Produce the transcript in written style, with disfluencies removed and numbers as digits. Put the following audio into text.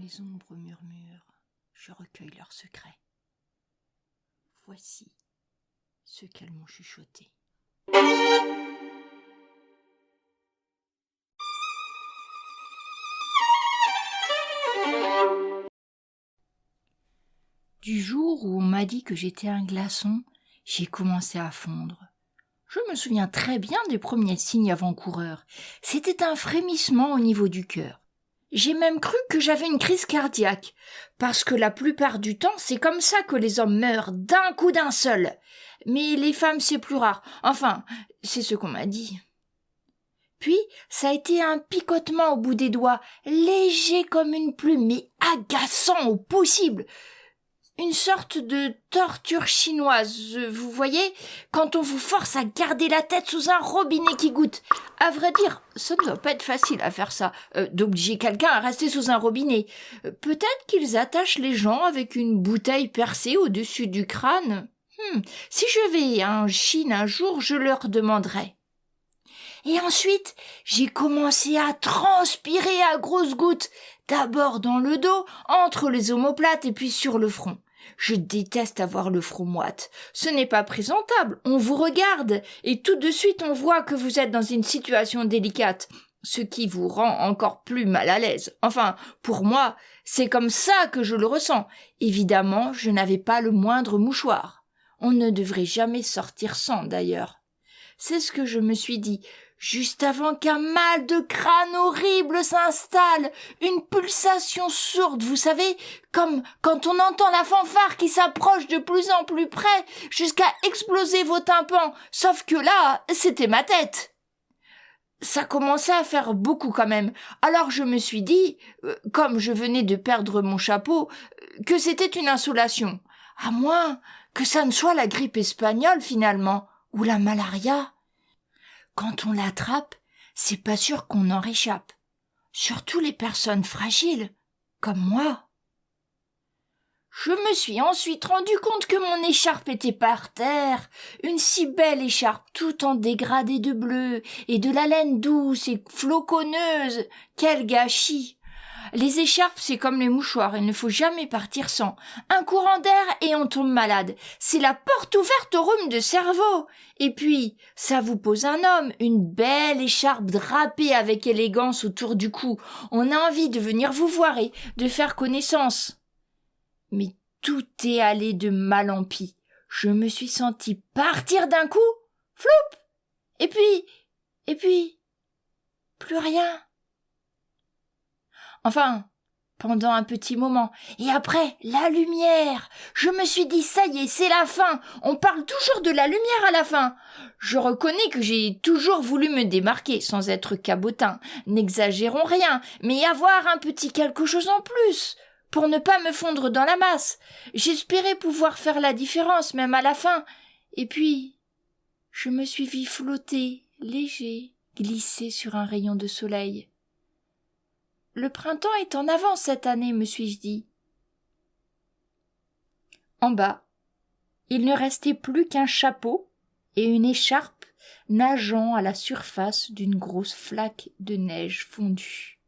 les ombres murmurent, je recueille leurs secrets. Voici ce qu'elles m'ont chuchoté. Du jour où on m'a dit que j'étais un glaçon, j'ai commencé à fondre. Je me souviens très bien des premiers signes avant-coureurs. C'était un frémissement au niveau du cœur. J'ai même cru que j'avais une crise cardiaque, parce que la plupart du temps, c'est comme ça que les hommes meurent, d'un coup d'un seul. Mais les femmes, c'est plus rare. Enfin, c'est ce qu'on m'a dit. Puis, ça a été un picotement au bout des doigts, léger comme une plume, mais agaçant au possible. Une sorte de torture chinoise, vous voyez, quand on vous force à garder la tête sous un robinet qui goutte. À vrai dire, ça ne doit pas être facile à faire ça, d'obliger quelqu'un à rester sous un robinet. Peut-être qu'ils attachent les gens avec une bouteille percée au-dessus du crâne. Si je vais en Chine un jour, je leur demanderai. Et ensuite, j'ai commencé à transpirer à grosses gouttes, d'abord dans le dos, entre les omoplates et puis sur le front. Je déteste avoir le front moite. Ce n'est pas présentable. On vous regarde et tout de suite on voit que vous êtes dans une situation délicate, ce qui vous rend encore plus mal à l'aise. Enfin, pour moi, c'est comme ça que je le ressens. Évidemment, je n'avais pas le moindre mouchoir. On ne devrait jamais sortir sans, d'ailleurs. C'est ce que je me suis dit, juste avant qu'un mal de crâne horrible s'installe, une pulsation sourde, vous savez, comme quand on entend la fanfare qui s'approche de plus en plus près, jusqu'à exploser vos tympans, sauf que là, c'était ma tête. Ça commençait à faire beaucoup quand même, alors je me suis dit, comme je venais de perdre mon chapeau, que c'était une insolation, à moins que ça ne soit la grippe espagnole finalement, ou la malaria. Quand on l'attrape, c'est pas sûr qu'on en réchappe. Surtout les personnes fragiles, comme moi. Je me suis ensuite rendu compte que mon écharpe était par terre, une si belle écharpe tout en dégradé de bleu et de la laine douce et floconneuse. Quel gâchis! Les écharpes, c'est comme les mouchoirs, il ne faut jamais partir sans. Un courant d'air et on tombe malade. C'est la porte ouverte au rhume de cerveau. Et puis, ça vous pose un homme, une belle écharpe drapée avec élégance autour du cou. On a envie de venir vous voir et de faire connaissance. Mais tout est allé de mal en pis. Je me suis sentie partir d'un coup, floup, et puis, plus rien. Enfin, pendant un petit moment. Et après, la lumière. Je me suis dit, ça y est, c'est la fin. On parle toujours de la lumière à la fin. Je reconnais que j'ai toujours voulu me démarquer, sans être cabotin. N'exagérons rien, mais avoir un petit quelque chose en plus, pour ne pas me fondre dans la masse. J'espérais pouvoir faire la différence, même à la fin. Et puis, je me suis vue flotter, léger, glisser sur un rayon de soleil. Le printemps est en avance cette année, me suis-je dit. En bas, il ne restait plus qu'un chapeau et une écharpe nageant à la surface d'une grosse flaque de neige fondue.